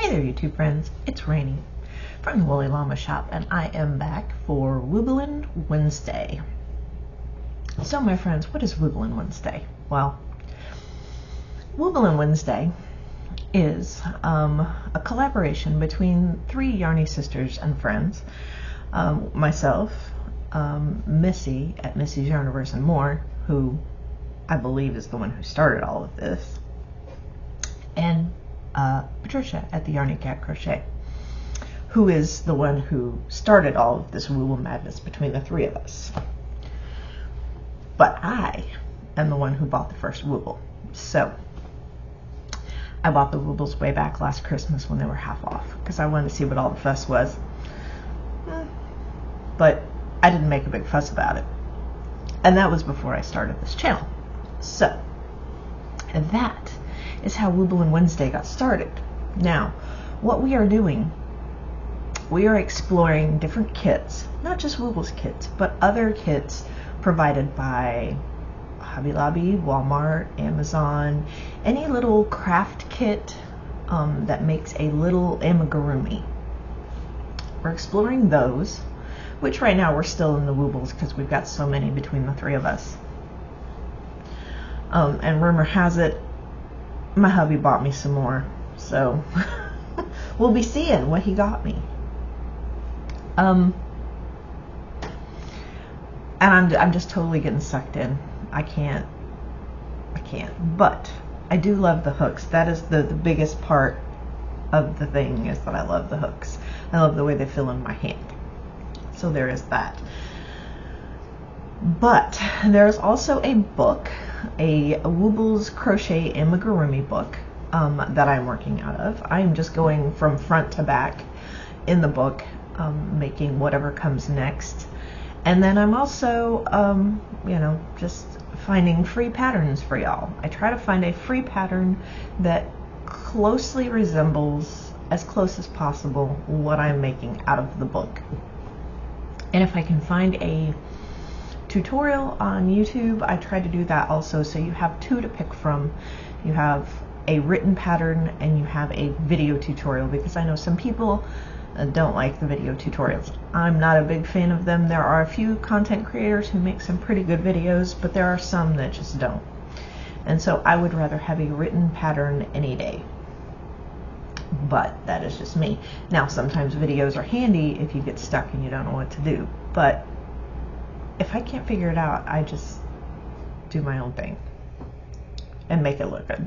Hey there, YouTube friends, it's Ranee from the Woolly Llama shop, and I am back for Wooblin Wednesday. So my friends, what is Wooblin Wednesday? Well, Wooblin Wednesday is a collaboration between three Yarny sisters and friends, myself, Missi at Missi's Yarniverse and More, who I believe is the one who started all of this, and Patricia at the Yarny Cat Crochet, who is the one who started all of this Wooble madness between the three of us. But I am the one who bought the first Wooble. So I bought the Woobles way back last Christmas when they were half off because I wanted to see what all the fuss was. But I didn't make a big fuss about it. And that was before I started this channel. So that is how Wooblin Wednesday got started. Now, what we are doing, we are exploring different kits, not just Woobles kits, but other kits provided by Hobby Lobby, Walmart, Amazon, any little craft kit that makes a little amigurumi. We're exploring those, which right now we're still in the Woobles because we've got so many between the three of us. And rumor has it, my hubby bought me some more, so we'll be seeing what he got me. And I'm just totally getting sucked in. I can't, but I do love the hooks. That is the biggest part of the thing, is that I love the hooks. I love the way they feel in my hand. So there is that. But there's also a book, a Woobles crochet amigurumi book that I'm working out of. I am just going from front to back in the book, making whatever comes next. And then I'm also, you know, just finding free patterns for y'all. I try to find a free pattern that closely resembles, as close as possible, what I'm making out of the book. And if I can find a tutorial on YouTube, I try to do that also, so you have two to pick from. You have a written pattern and you have a video tutorial, because I know some people don't like the video tutorials. I'm not a big fan of them. There are a few content creators who make some pretty good videos, but there are some that just don't. And so I would rather have a written pattern any day. But that is just me. Now, sometimes videos are handy if you get stuck and you don't know what to do. But if I can't figure it out, I just do my own thing and make it look good.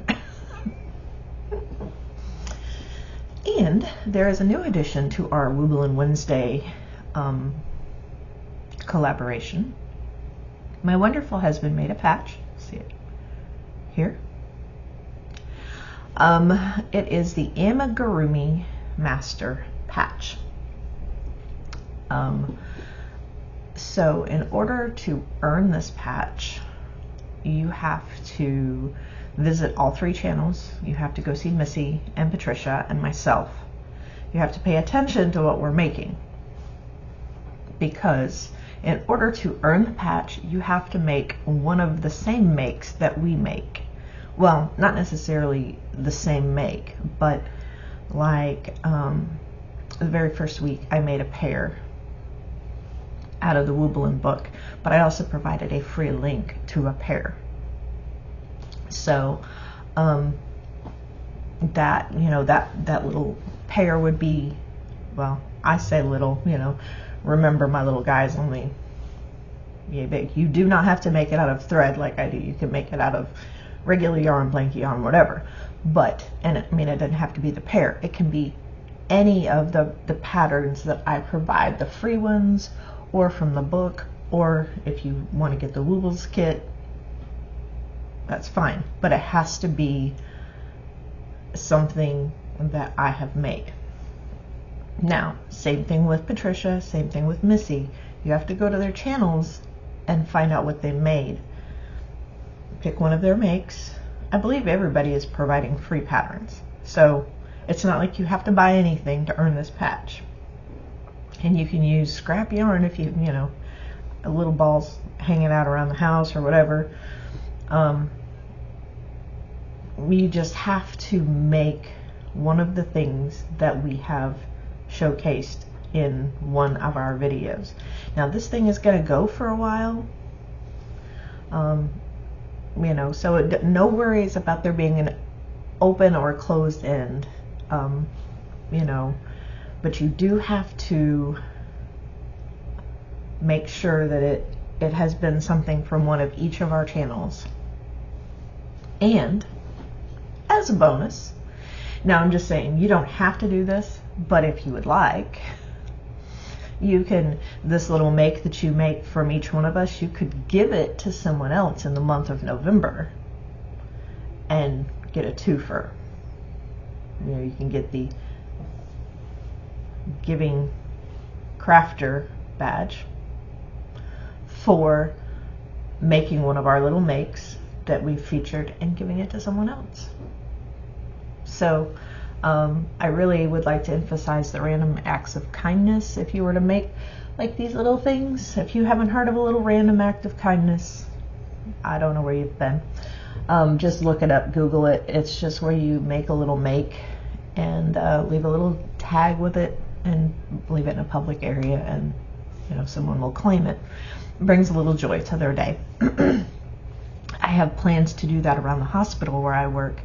And there is a new addition to our Wooblin Wednesday collaboration. My wonderful husband made a patch. See it here? It is the Amigurumi Master Patch. So in order to earn this patch, you have to visit all three channels. You have to go see Missi and Patricia and myself. You have to pay attention to what we're making, because in order to earn the patch, you have to make one of the same makes that we make. Well, not necessarily the same make, but like the very first week I made a pair out of the Wooblin book, but I also provided a free link to a pair. So that, you know, that little pair would be, well, I say little, you know, remember my little guy's only yay big. You do not have to make it out of thread like I do. You can make it out of regular yarn, blanket yarn, whatever. But, and I mean, it doesn't have to be the pair. It can be any of the patterns that I provide, the free ones, or from the book, or if you want to get the Woobles kit, that's fine. But it has to be something that I have made. Now, same thing with Patricia, same thing with Missi. You have to go to their channels and find out what they made. Pick one of their makes. I believe everybody is providing free patterns, so it's not like you have to buy anything to earn this patch. And you can use scrap yarn if you know, little balls hanging out around the house or whatever. You just have to make one of the things that we have showcased in one of our videos. Now this thing is going to go for a while, you know, so no worries about there being an open or closed end, you know, but you do have to make sure that it has been something from one of each of our channels. And as a bonus, now I'm just saying you don't have to do this, but if you would like, you can, this little make that you make from each one of us, you could give it to someone else in the month of November and get a twofer. You know, you can get the Giving Crafter badge for making one of our little makes that we featured and giving it to someone else. So I really would like to emphasize the random acts of kindness. If you were to make like these little things, if you haven't heard of a little random act of kindness, I don't know where you've been. Just look it up, Google it. It's just where you make a little make and leave a little tag with it and leave it in a public area, and you know, someone will claim it. It brings a little joy to their day. I have plans to do that around the hospital where I work.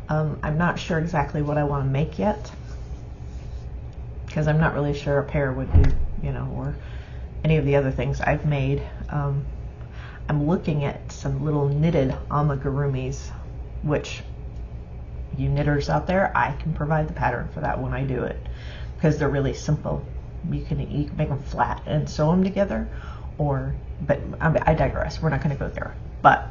I'm not sure exactly what I want to make yet, because I'm not really sure a pear would be, you know, or any of the other things I've made. I'm looking at some little knitted amigurumis, which you knitters out there, I can provide the pattern for that when I do it, because they're really simple. You can make them flat and sew them together, or, but I digress. We're not going to go there. But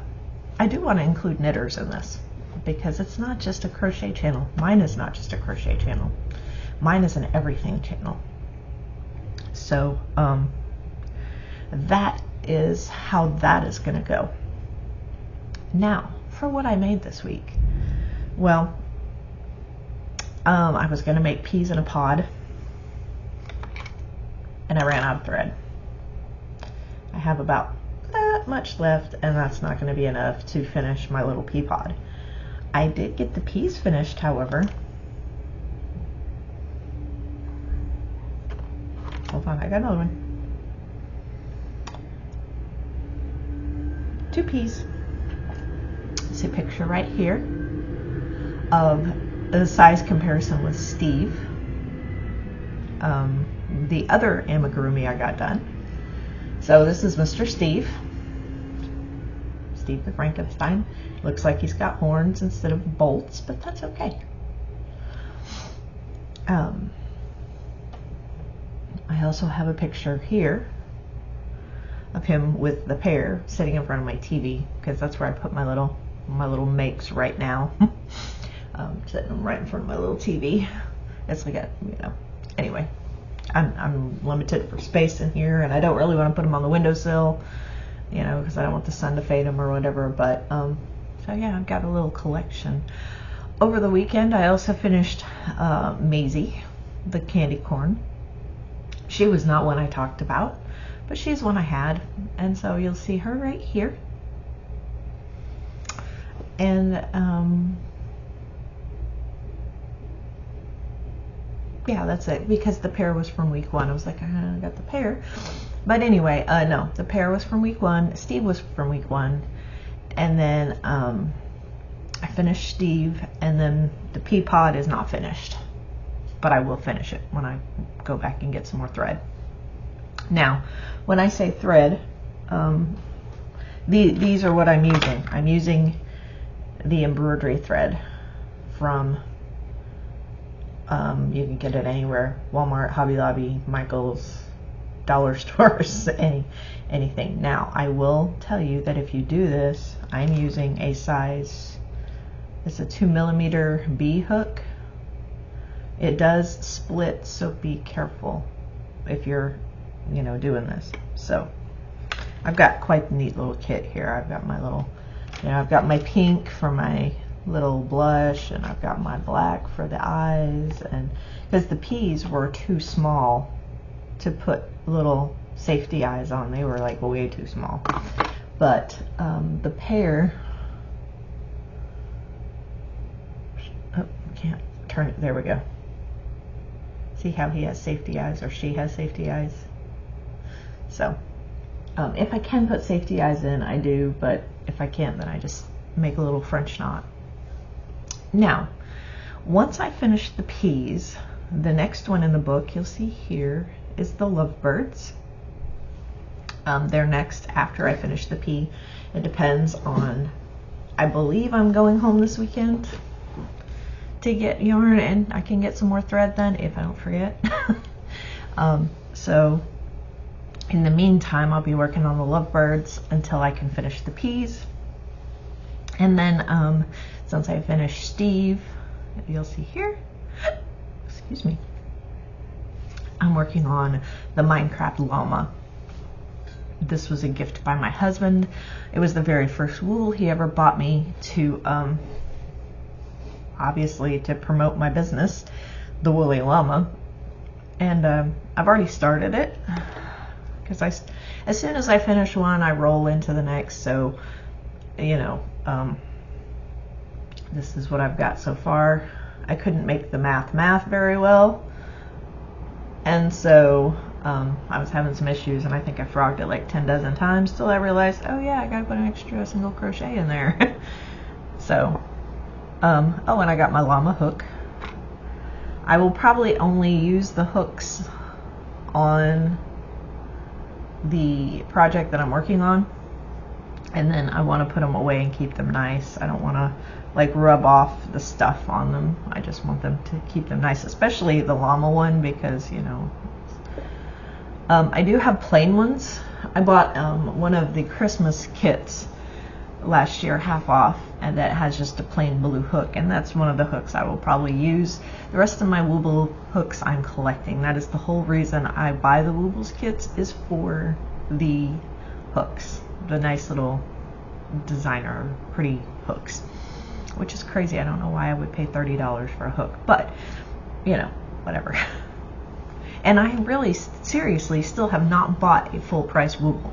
I do want to include knitters in this, because it's not just a crochet channel. Mine is not just a crochet channel. Mine is an everything channel. So that is how that is going to go. Now, for what I made this week. Well, I was going to make peas in a pod, and I ran out of thread. I have about that much left, and that's not going to be enough to finish my little pea pod. I did get the peas finished, however. Hold on, I got another one. 2 peas. See a picture right here of the size comparison with Steve. The other amigurumi I got done. So this is Mr. Steve. Steve the Frankenstein. Looks like he's got horns instead of bolts, but that's okay. I also have a picture here of him with the pear sitting in front of my TV, because that's where I put my little makes right now. Sitting right in front of my little TV. It's like a, you know, anyway, I'm limited for space in here, and I don't really want to put them on the windowsill, you know, because I don't want the sun to fade them or whatever. But so yeah, I've got a little collection. Over the weekend, I also finished Maisie, the candy corn. She was not one I talked about, but she's one I had, and so you'll see her right here. And yeah, that's it, because the pear was from week 1. I was like, I got the pear. But anyway, no, the pear was from week 1. Steve was from week 1. And then I finished Steve, and then the pea pod is not finished. But I will finish it when I go back and get some more thread. Now, when I say thread, these are what I'm using. I'm using the embroidery thread from, you can get it anywhere, Walmart, Hobby Lobby, Michael's, dollar stores, anything. Now, I will tell you that if you do this, I'm using a size, it's a 2mm B hook. It does split, so be careful if you're, you know, doing this. So I've got quite a neat little kit here. I've got my little, you know, I've got my pink for my little blush, and I've got my black for the eyes, and because the peas were too small to put little safety eyes on, they were like way too small. But the pear, oh, can't turn it. There we go. See how he has safety eyes, or she has safety eyes? So if I can put safety eyes in, I do, but if I can't, then I just make a little French knot. Now, once I finish the peas, the next one in the book you'll see here is the lovebirds. They're next after I finish the pea. It depends on, I believe I'm going home this weekend to get yarn, and I can get some more thread then if I don't forget. So in the meantime, I'll be working on the lovebirds until I can finish the peas. And then since I finished Steve, you'll see here, excuse me, I'm working on the Minecraft Llama. This was a gift by my husband. It was the very first wool he ever bought me to, obviously to promote my business, the Woolly Llama. And I've already started it, because as soon as I finish one, I roll into the next. So, you know, this is what I've got so far. I couldn't make the math very well, and so I was having some issues, and I think I frogged it like 10 dozen times till I realized, oh yeah, I gotta put an extra single crochet in there. So oh, and I got my llama hook. I will probably only use the hooks on the project that I'm working on, and then I want to put them away and keep them nice. I don't want to like rub off the stuff on them. I just want them to keep them nice, especially the llama one, because, you know, I do have plain ones. I bought one of the Christmas kits last year, half off, and that has just a plain blue hook, and that's one of the hooks I will probably use. The rest of my Wooble hooks I'm collecting. That is the whole reason I buy the Woobles kits, is for the hooks, the nice little designer pretty hooks, which is crazy. I don't know why I would pay $30 for a hook, but you know, whatever. And I really seriously still have not bought a full price Wooble.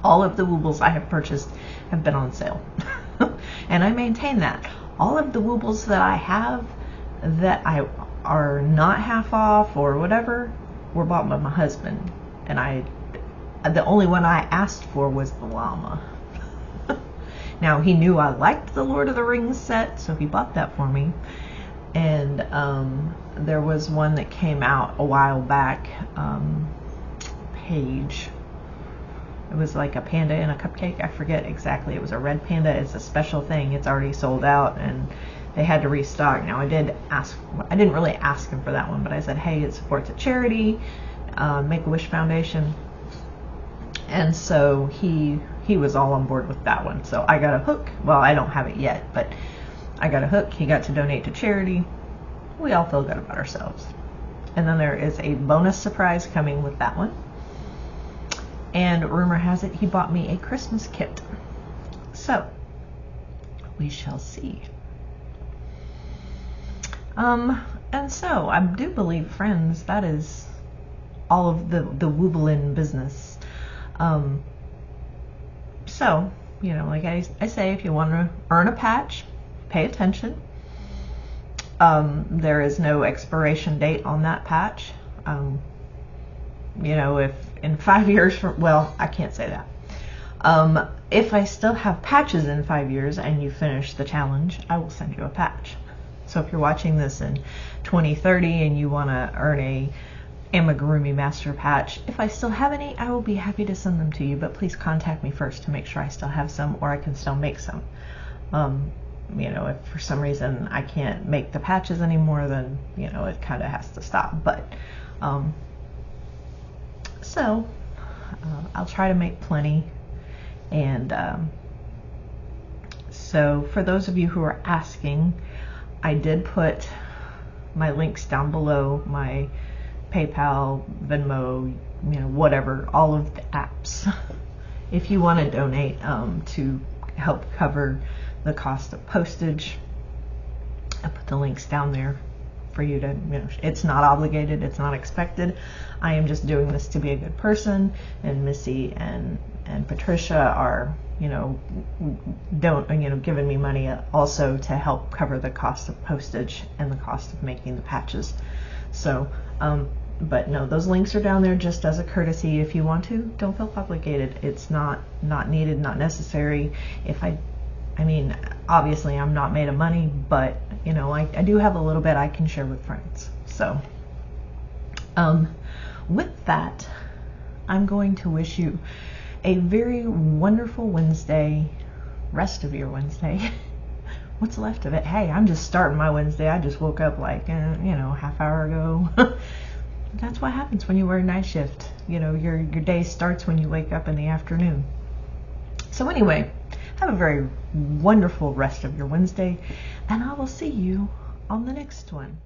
All of the Woobles I have purchased have been on sale. And I maintain that. All of the Woobles that I have that are not half off or whatever were bought by my husband. And the only one I asked for was the llama. Now, he knew I liked the Lord of the Rings set, so he bought that for me. And there was one that came out a while back, Page. It was like a panda and a cupcake. I forget exactly. It was a red panda. It's a special thing. It's already sold out, and they had to restock. Now, I didn't really ask him for that one, but I said, hey, it supports a charity, Make-A-Wish Foundation. And so he was all on board with that one. So I got a hook. Well, I don't have it yet, but I got a hook. He got to donate to charity. We all feel good about ourselves. And then there is a bonus surprise coming with that one. And rumor has it he bought me a Christmas kit. So we shall see. And so I do believe, friends, that is all of the Wooblin business. So, you know, like I say, if you want to earn a patch, pay attention. There is no expiration date on that patch. You know, if in 5 years from, well, I can't say that. If I still have patches in 5 years and you finish the challenge, I will send you a patch. So if you're watching this in 2030 and you want to earn a amigurumi master patch, if I still have any, I will be happy to send them to you, but please contact me first to make sure I still have some, or I can still make some. You know, if for some reason I can't make the patches anymore, then, you know, it kind of has to stop. But so I'll try to make plenty. And so for those of you who are asking, I did put my links down below, my PayPal, Venmo, you know, whatever, all of the apps. If you want to donate to help cover the cost of postage, I put the links down there for you to, you know, it's not obligated, it's not expected. I am just doing this to be a good person, and Missy and and Patricia are, giving me money also to help cover the cost of postage and the cost of making the patches. So, but no, those links are down there just as a courtesy. If you want to, don't feel obligated. It's not needed, not necessary. I mean, obviously I'm not made of money, but I do have a little bit I can share with friends. So, with that, I'm going to wish you a very wonderful Wednesday, rest of your Wednesday. What's left of it? Hey, I'm just starting my Wednesday. I just woke up like, half hour ago. That's what happens when you work night shift. Your day starts when you wake up in the afternoon. So anyway, have a very wonderful rest of your Wednesday, and I will see you on the next one.